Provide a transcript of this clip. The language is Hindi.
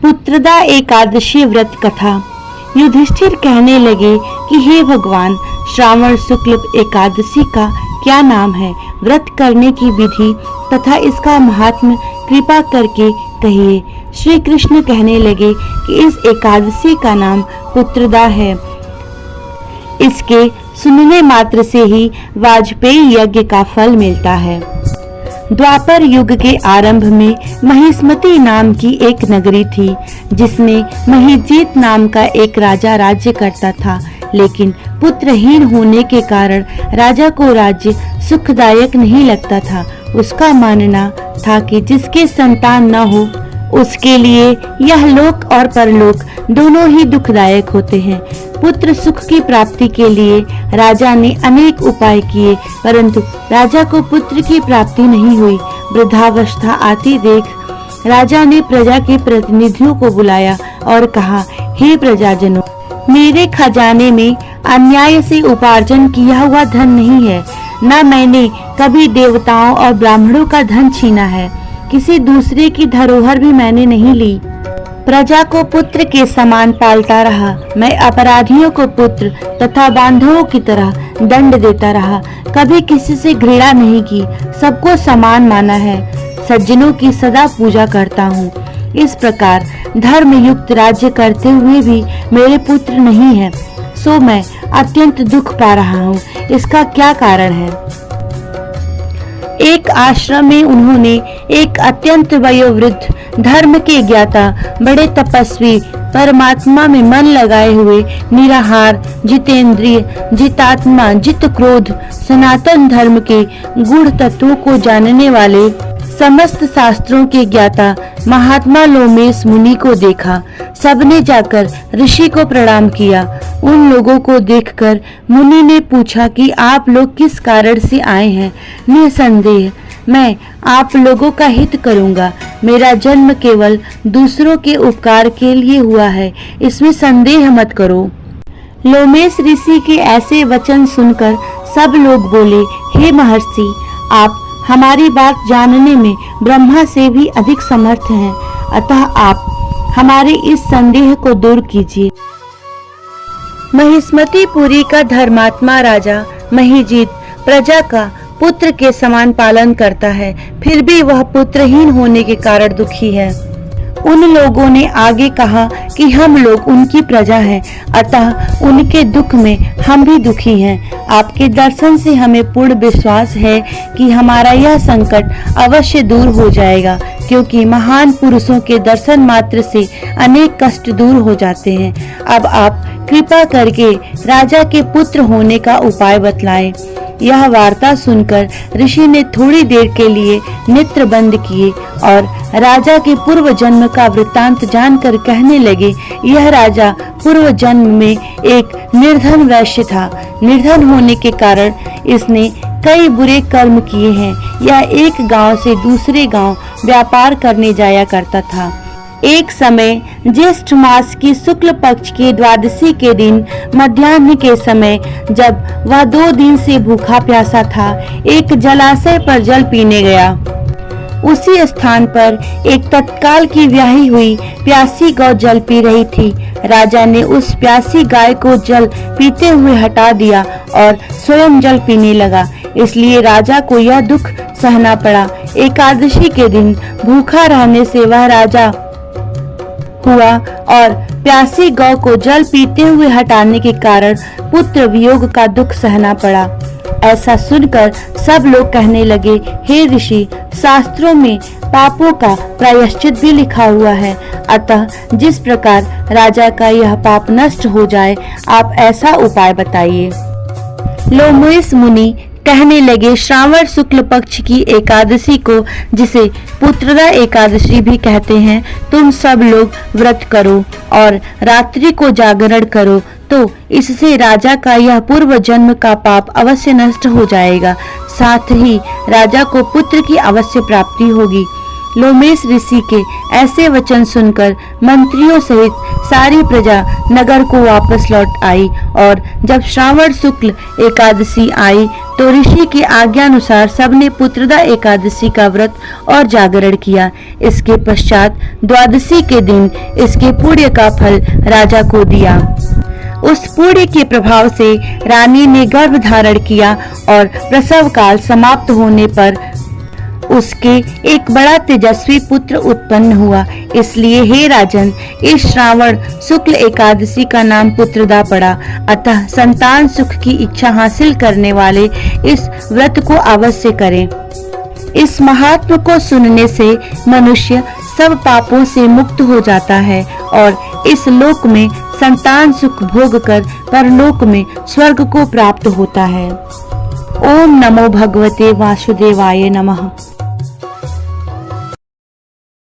पुत्रदा एकादशी व्रत कथा। युधिष्ठिर कहने लगे कि हे भगवान, श्रावण शुक्ल एकादशी का क्या नाम है, व्रत करने की विधि तथा इसका महात्म्य कृपा करके कहिए। श्री कृष्ण कहने लगे कि इस एकादशी का नाम पुत्रदा है। इसके सुनने मात्र से ही वाजपेयी यज्ञ का फल मिलता है। द्वापर युग के आरंभ में महिष्मती नाम की एक नगरी थी, जिसमें महिजीत नाम का एक राजा राज्य करता था। लेकिन पुत्रहीन होने के कारण राजा को राज्य सुखदायक नहीं लगता था। उसका मानना था कि जिसके संतान न हो उसके लिए यह लोक और परलोक दोनों ही दुखदायक होते हैं। पुत्र सुख की प्राप्ति के लिए राजा ने अनेक उपाय किए, परंतु राजा को पुत्र की प्राप्ति नहीं हुई। वृद्धावस्था आती देख राजा ने प्रजा के प्रतिनिधियों को बुलाया और कहा, हे प्रजाजनों, मेरे खजाने में अन्याय से उपार्जन किया हुआ धन नहीं है, न मैंने कभी देवताओं और ब्राह्मणों का धन छीना है। किसी दूसरे की धरोहर भी मैंने नहीं ली। प्रजा को पुत्र के समान पालता रहा। मैं अपराधियों को पुत्र तथा बांधवों की तरह दंड देता रहा। कभी किसी से घृणा नहीं की, सबको समान माना है। सज्जनों की सदा पूजा करता हूँ। इस प्रकार धर्म युक्त राज्य करते हुए भी मेरे पुत्र नहीं है, सो मैं अत्यंत दुख पा रहा हूँ। इसका क्या कारण है? एक आश्रम में उन्होंने एक अत्यंत वयोवृद्ध, धर्म के ज्ञाता, बड़े तपस्वी, परमात्मा में मन लगाए हुए, निराहार, जितेंद्रिय, जितात्मा, जित क्रोध, सनातन धर्म के गूढ़ तत्वों को जानने वाले, समस्त शास्त्रों के ज्ञाता महात्मा लोमेश मुनि को देखा। सबने जाकर ऋषि को प्रणाम किया। उन लोगों को देखकर मुनि ने पूछा कि आप लोग किस कारण से आए हैं। निसंदेह मैं आप लोगों का हित करूंगा। मेरा जन्म केवल दूसरों के उपकार के लिए हुआ है, इसमें संदेह मत करो। लोमेश ऋषि के ऐसे वचन सुनकर सब लोग बोले, हे महर्षि, आप हमारी बात जानने में ब्रह्मा से भी अधिक समर्थ हैं, अतः आप हमारे इस संदेह को दूर कीजिए। महिष्मतीपुरी का धर्मात्मा राजा महिजीत प्रजा का पुत्र के समान पालन करता है, फिर भी वह पुत्रहीन होने के कारण दुखी है। उन लोगों ने आगे कहा कि हम लोग उनकी प्रजा हैं, अतः उनके दुख में हम भी दुखी हैं। आपके दर्शन से हमें पूर्ण विश्वास है कि हमारा यह संकट अवश्य दूर हो जाएगा, क्योंकि महान पुरुषों के दर्शन मात्र से अनेक कष्ट दूर हो जाते हैं। अब आप कृपा करके राजा के पुत्र होने का उपाय बतलाएं। यह वार्ता सुनकर ऋषि ने थोड़ी देर के लिए नेत्र बंद किए और राजा के पूर्व जन्म का वृत्तांत जानकर कहने लगे, यह राजा पूर्व जन्म में एक निर्धन वैश्य था। निर्धन होने के कारण इसने कई बुरे कर्म किए हैं। यह एक गांव से दूसरे गांव व्यापार करने जाया करता था। एक समय ज्येष्ठ मास की शुक्ल पक्ष के द्वादशी के दिन मध्याह्न के समय, जब वह 2 दिन से भूखा प्यासा था, एक जलाशय पर जल पीने गया। उसी स्थान पर एक तत्काल की ब्याही हुई प्यासी गौ जल पी रही थी। राजा ने उस प्यासी गाय को जल पीते हुए हटा दिया और स्वयं जल पीने लगा। इसलिए राजा को यह दुख सहना पड़ा। एकादशी के दिन भूखा रहने से वह राजा हुआ और प्यासी गौ को जल पीते हुए हटाने के कारण पुत्र वियोग का दुख सहना पड़ा। ऐसा सुनकर सब लोग कहने लगे, हे ऋषि, शास्त्रों में पापों का प्रायश्चित भी लिखा हुआ है, अतः जिस प्रकार राजा का यह पाप नष्ट हो जाए, आप ऐसा उपाय बताइए। लोमेश मुनि कहने लगे, श्रावण शुक्ल पक्ष की एकादशी को, जिसे पुत्रदा एकादशी भी कहते हैं, तुम सब लोग व्रत करो और रात्रि को जागरण करो, तो इससे राजा का यह पूर्व जन्म का पाप अवश्य नष्ट हो जाएगा। साथ ही राजा को पुत्र की अवश्य प्राप्ति होगी। लोमेश ऋषि के ऐसे वचन सुनकर मंत्रियों सहित सारी प्रजा नगर को वापस लौट आई और जब श्रावण शुक्ल एकादशी आई तो ऋषि की आज्ञानुसार सबने पुत्रदा एकादशी का व्रत और जागरण किया। इसके पश्चात द्वादशी के दिन इसके पुण्य का फल राजा को दिया। उस पुण्य के प्रभाव से रानी ने गर्भ धारण किया और प्रसव काल समाप्त होने पर उसके एक बड़ा तेजस्वी पुत्र उत्पन्न हुआ। इसलिए हे राजन, इस श्रावण शुक्ल एकादशी का नाम पुत्रदा पड़ा। अतः संतान सुख की इच्छा हासिल करने वाले इस व्रत को अवश्य करें। इस महात्म को सुनने से मनुष्य सब पापों से मुक्त हो जाता है और इस लोक में संतान सुख भोग कर परलोक में स्वर्ग को प्राप्त होता है। ओम नमो भगवते वासुदेवाय नमः।